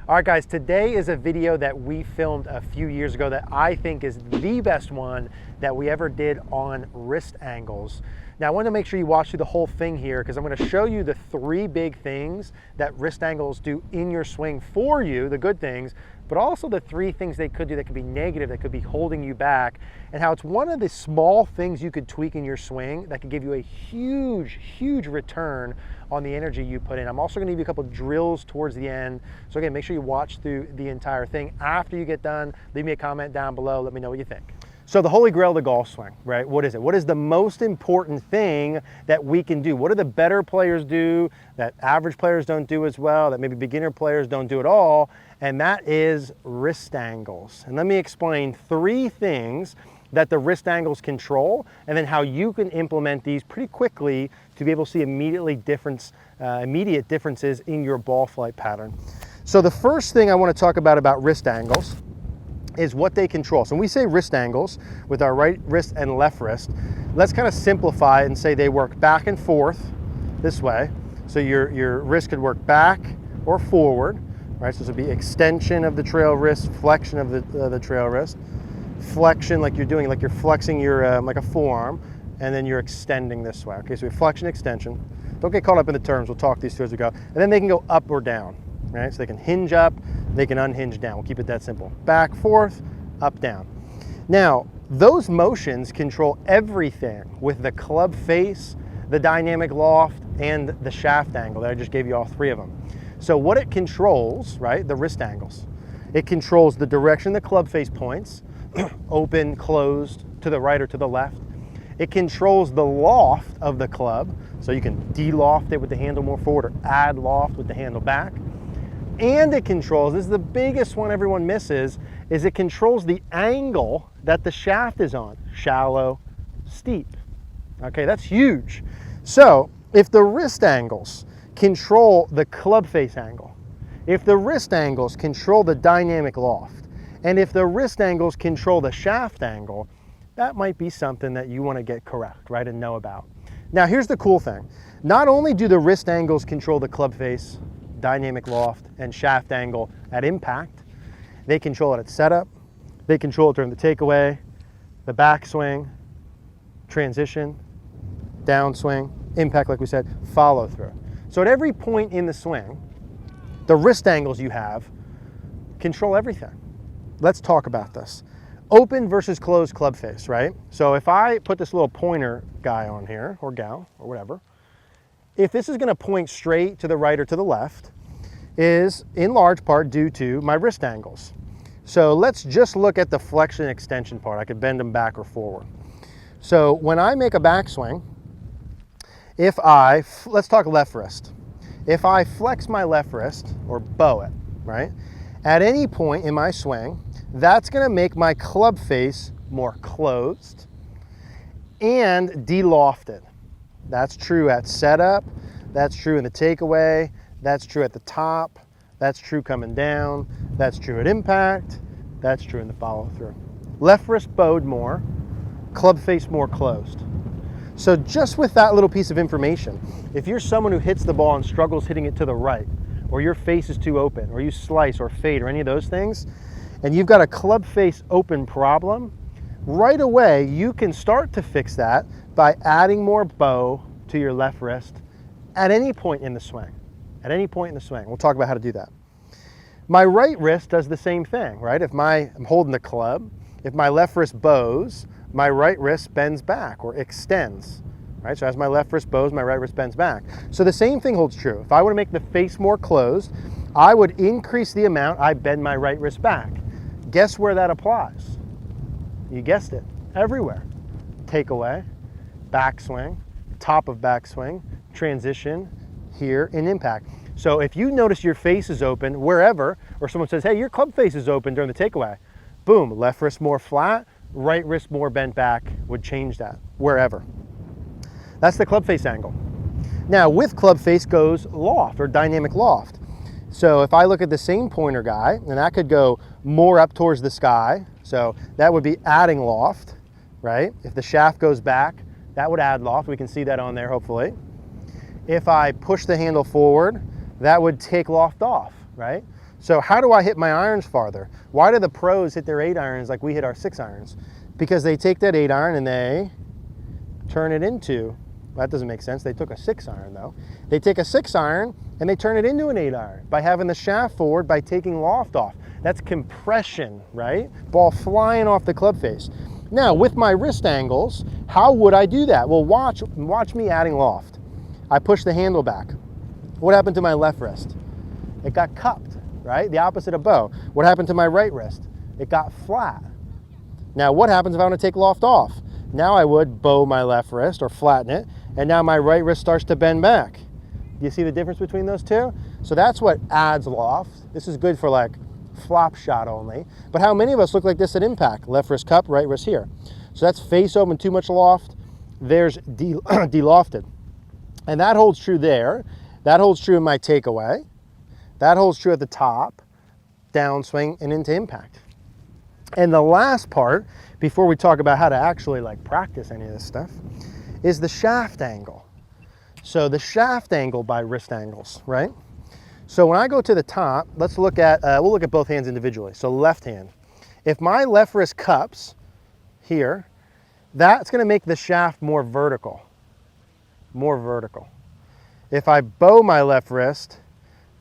All right, guys, today is a video that we filmed a few years ago that I think is the best one that we ever did on wrist angles. Now, I want to make sure you watch through the whole thing here because I'm going to show you the three big things that wrist angles do in your swing for you, the good things, but also the three things they could do that could be negative, that could be holding you back, and how it's one of the small things you could tweak in your swing that could give you a huge, huge return on the energy you put in. I'm also going to give you a couple drills towards the end. So again, make sure you watch through the entire thing. After you get done, leave me a comment down below. Let me know what you think. So the holy grail of the golf swing, right? What is it? What is the most important thing that we can do? What do the better players do that average players don't do as well, that maybe beginner players don't do at all? And that is wrist angles. And let me explain three things that the wrist angles control, and then how you can implement these pretty quickly to be able to see immediate differences in your ball flight pattern. So the first thing I want to talk about wrist angles is what they control. So when we say wrist angles with our right wrist and left wrist, let's kind of simplify it and say they work back and forth this way. So your wrist could work back or forward, right? So this would be extension of the trail wrist, flexion of the trail wrist, flexion like you're doing, like you're flexing your like a forearm, and then you're extending this way. Okay, so we have flexion, extension. Don't get caught up in the terms. We'll talk these through as we go. And then they can go up or down, right? So they can hinge up, they can unhinge down. We'll keep it that simple. Back, forth, up, down. Now, those motions control everything with the club face, the dynamic loft, and the shaft angle that I just gave you all three of them. So what it controls, right, the wrist angles, it controls the direction the club face points, open, closed, to the right or to the left. It controls the loft of the club, so you can de-loft it with the handle more forward or add loft with the handle back. And it controls, this is the biggest one everyone misses, is it controls the angle that the shaft is on, shallow, steep. Okay, that's huge. So if the wrist angles control the club face angle, if the wrist angles control the dynamic loft, and if the wrist angles control the shaft angle, that might be something that you want to get correct, right, and know about. Now, here's the cool thing. Not only do the wrist angles control the club face, dynamic loft, and shaft angle at impact, they control it at setup, they control it during the takeaway, the backswing, transition, downswing, impact, like we said, follow through. So at every point in the swing, the wrist angles you have control everything. Let's talk about this. Open versus closed club face, right? So if I put this little pointer guy on here, or gal, or whatever, if this is going to point straight to the right or to the left, is in large part due to my wrist angles. So let's just look at the flexion extension part. I could bend them back or forward. So when I make a backswing, let's talk left wrist. If I flex my left wrist, or bow it, right? At any point in my swing, that's going to make my club face more closed and de-lofted. That's true at setup, that's true in the takeaway, that's true at the top, that's true coming down, that's true at impact, that's true in the follow through. Left wrist bowed more, club face more closed. So just with that little piece of information, if you're someone who hits the ball and struggles hitting it to the right, or your face is too open, or you slice or fade or any of those things, and you've got a club face open problem, right away you can start to fix that by adding more bow to your left wrist at any point in the swing. At any point in the swing. We'll talk about how to do that. My right wrist does the same thing, right? If I'm holding the club, if my left wrist bows, my right wrist bends back or extends, right? So as my left wrist bows, my right wrist bends back. So the same thing holds true. If I want to make the face more closed, I would increase the amount I bend my right wrist back. Guess where that applies? You guessed it, everywhere. Takeaway, backswing, top of backswing, transition, here in impact. So if you notice your face is open wherever, or someone says, hey, your club face is open during the takeaway, boom, left wrist more flat, right wrist more bent back would change that, wherever. That's the club face angle. Now with club face goes loft or dynamic loft. So if I look at the same pointer guy, and that could go more up towards the sky, so that would be adding loft, right? If the shaft goes back, that would add loft. We can see that on there, hopefully. If I push the handle forward, that would take loft off. right? So how do I hit my irons farther? Why do the pros hit their 8 irons like we hit our 6 irons? Because they take that 8 iron and they turn it into, well, that doesn't make sense. They took a 6 iron though. They take a 6 iron and they turn it into an 8 iron by having the shaft forward, by taking loft off. That's compression, right? Ball flying off the club face. Now with my wrist angles, how would I do that? Well, watch me adding loft. I push the handle back. What happened to my left wrist? It got cupped, right? The opposite of bow. What happened to my right wrist? It got flat. Now what happens if I want to take loft off? Now I would bow my left wrist or flatten it, and now my right wrist starts to bend back. Do you see the difference between those two? So that's what adds loft. This is good for like flop shot only. But how many of us look like this at impact? Left wrist cup, right wrist here. So that's face open, too much loft. There's de-lofted. And that holds true there. That holds true in my takeaway. That holds true at the top, downswing, and into impact. And the last part, before we talk about how to actually like practice any of this stuff, is the shaft angle. So the shaft angle by wrist angles, right? So when I go to the top, let's look at, we'll look at both hands individually. So left hand. If my left wrist cups here, that's gonna make the shaft more vertical. More vertical. If I bow my left wrist,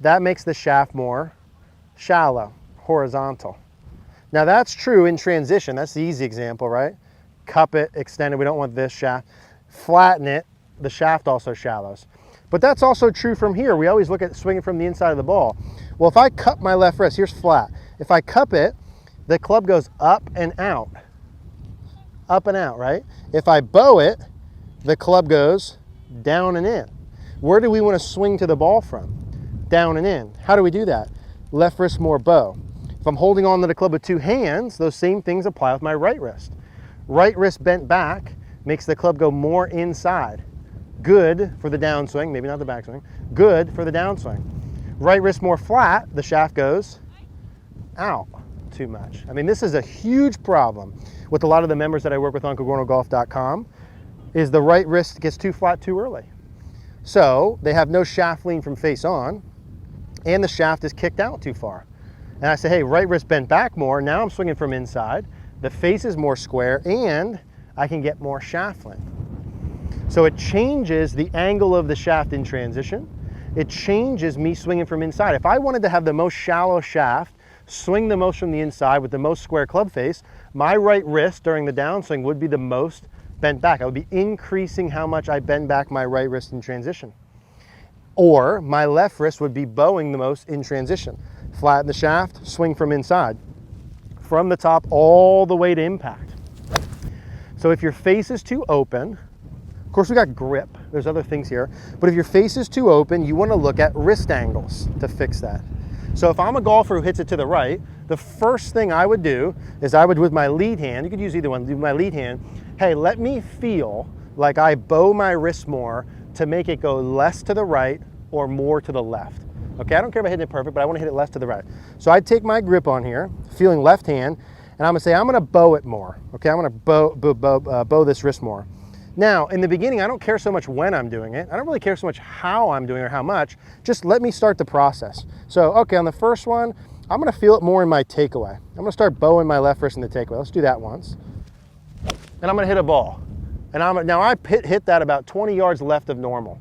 that makes the shaft more shallow, horizontal. Now that's true in transition. That's the easy example, right? Cup it, extend it. We don't want this shaft. Flatten it, the shaft also shallows. But that's also true from here. We always look at swinging from the inside of the ball. Well, if I cup my left wrist, here's flat. If I cup it, the club goes up and out. Up and out, right? If I bow it, the club goes down and in. Where do we want to swing to the ball from? Down and in. How do we do that? Left wrist more bow. If I'm holding on to the club with 2 hands, those same things apply with my right wrist. Right wrist bent back makes the club go more inside. Good for the downswing, maybe not the backswing. Good for the downswing. Right wrist more flat, the shaft goes out too much. I mean, this is a huge problem with a lot of the members that I work with on CogornoGolf.com, is the right wrist gets too flat too early. So they have no shaft lean from face on, and the shaft is kicked out too far. And I say, hey, right wrist bent back more. Now I'm swinging from inside. The face is more square, and I can get more shaft length. So it changes the angle of the shaft in transition. It changes me swinging from inside. If I wanted to have the most shallow shaft, swing the most from the inside with the most square club face, my right wrist during the downswing would be the most bent back. I would be increasing how much I bend back my right wrist in transition. Or my left wrist would be bowing the most in transition. Flatten the shaft, swing from inside. From the top all the way to impact. So if your face is too open, of course we got grip, there's other things here, but if your face is too open, you want to look at wrist angles to fix that. So if I'm a golfer who hits it to the right, the first thing I would do is I would, with my lead hand, you could use either one, do my lead hand, hey, let me feel like I bow my wrist more to make it go less to the right or more to the left. Okay, I don't care about hitting it perfect, but I want to hit it less to the right. So I'd take my grip on here, feeling left hand, and I'm gonna say, I'm gonna bow it more. Okay, I'm gonna bow this wrist more. Now, in the beginning, I don't care so much when I'm doing it. I don't really care so much how I'm doing it or how much. Just let me start the process. So, okay, on the first one, I'm gonna feel it more in my takeaway. I'm gonna start bowing my left wrist in the takeaway. Let's do that once. And I'm gonna hit a ball. And now I hit that about 20 yards left of normal.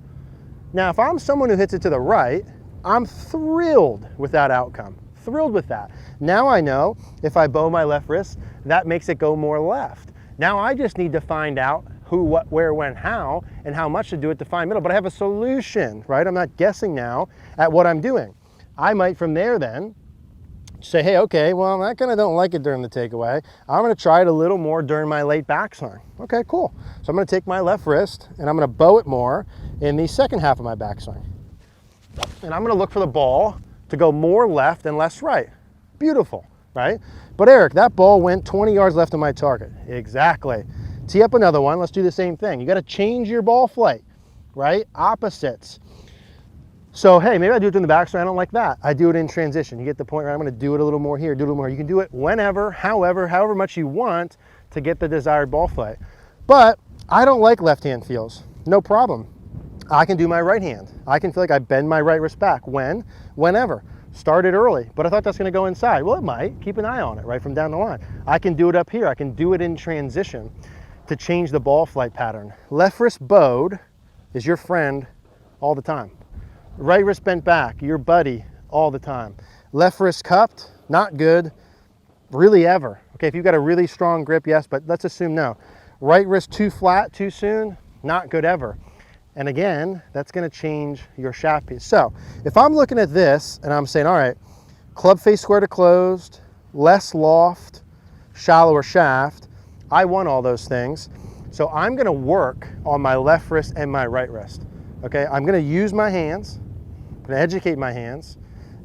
Now, if I'm someone who hits it to the right, I'm thrilled with that outcome. Thrilled with that. Now I know if I bow my left wrist, that makes it go more left. Now I just need to find out who, what, where, when, how, and how much to do it to find middle. But I have a solution, right? I'm not guessing now at what I'm doing. I might from there then say, hey, okay, well, I kind of don't like it during the takeaway. I'm gonna try it a little more during my late backswing. Okay, cool. So I'm gonna take my left wrist and I'm gonna bow it more in the second half of my backswing. And I'm gonna look for the ball to go more left and less right. Beautiful, right? But Eric, that ball went 20 yards left of my target. Exactly. Tee up another one, let's do the same thing. You gotta change your ball flight, right? Opposites. So, hey, maybe I do it in the backswing, I don't like that. I do it in transition. You get the point, right? I'm gonna do it a little more here, do a little more. You can do it whenever, however much you want to get the desired ball flight. But I don't like left-hand feels, no problem. I can do my right hand. I can feel like I bend my right wrist back whenever. Started early, but I thought that's gonna go inside. Well, it might. Keep an eye on it, right, from down the line. I can do it up here. I can do it in transition to change the ball flight pattern. Left wrist bowed is your friend all the time. Right wrist bent back, your buddy all the time. Left wrist cupped, not good, really ever. Okay, if you've got a really strong grip, yes, but let's assume no. Right wrist too flat too soon, not good ever. And again, that's gonna change your shaft piece. So if I'm looking at this and I'm saying, all right, club face square to closed, less loft, shallower shaft, I want all those things. So I'm gonna work on my left wrist and my right wrist. Okay, I'm gonna use my hands, I'm gonna educate my hands,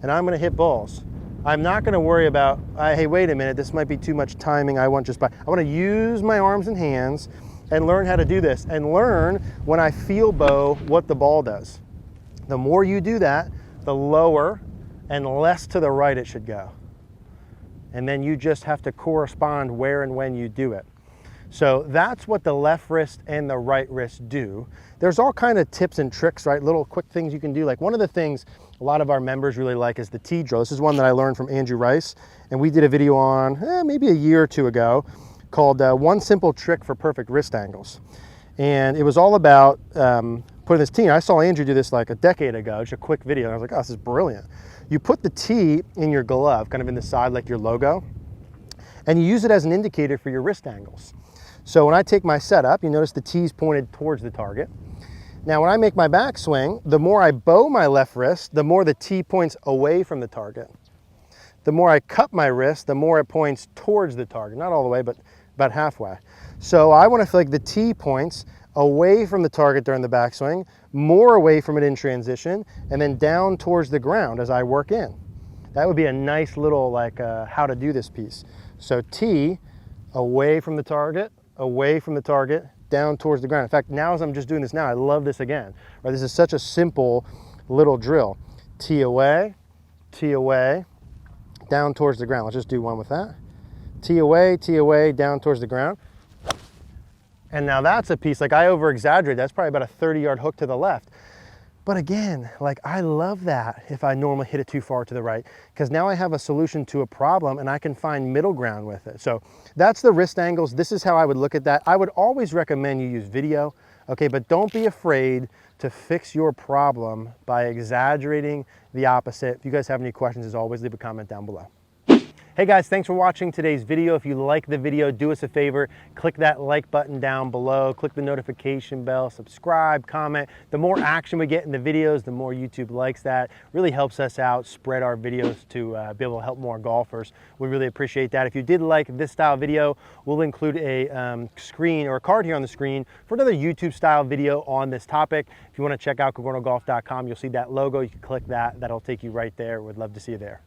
and I'm gonna hit balls. I'm not gonna worry about, hey, wait a minute, this might be too much timing, I wanna use my arms and hands and learn how to do this, and learn when I feel bow what the ball does. The more you do that, the lower and less to the right it should go. And then you just have to correspond where and when you do it. So that's what the left wrist and the right wrist do. There's all kind of tips and tricks, right? Little quick things you can do. Like one of the things a lot of our members really like is the tee drill. This is one that I learned from Andrew Rice, and we did a video on maybe a year or two ago called One Simple Trick for Perfect Wrist Angles. And it was all about putting this tee. I saw Andrew do this like a decade ago, just a quick video, and I was like, oh, this is brilliant. You put the tee in your glove, kind of in the side like your logo, and you use it as an indicator for your wrist angles. So when I take my setup, you notice the tee's pointed towards the target. Now when I make my backswing, the more I bow my left wrist, the more the tee points away from the target. The more I cup my wrist, the more it points towards the target. Not all the way, but about halfway. So I want to feel like the tee points away from the target during the backswing, more away from it in transition, and then down towards the ground as I work in. That would be a nice little like how to do this piece. So tee away from the target, down towards the ground. In fact, now as I'm just doing this now, I love this again. Right, this is such a simple little drill. Tee away, down towards the ground. Let's just do one with that. Tee away, down towards the ground. And now that's a piece, like I over exaggerate, that's probably about a 30-yard hook to the left. But again, like I love that if I normally hit it too far to the right, because now I have a solution to a problem and I can find middle ground with it. So that's the wrist angles. This is how I would look at that. I would always recommend you use video, okay, but don't be afraid to fix your problem by exaggerating the opposite. If you guys have any questions, as always, leave a comment down below. Hey guys, thanks for watching today's video. If you like the video, do us a favor, click that like button down below, click the notification bell, subscribe, comment. The more action we get in the videos, the more YouTube likes that. Really helps us out, spread our videos to be able to help more golfers. We really appreciate that. If you did like this style video, we'll include a screen or a card here on the screen for another YouTube style video on this topic. If you want to check out cogornogolf.com, you'll see that logo. You can click that. That'll take you right there. We'd love to see you there.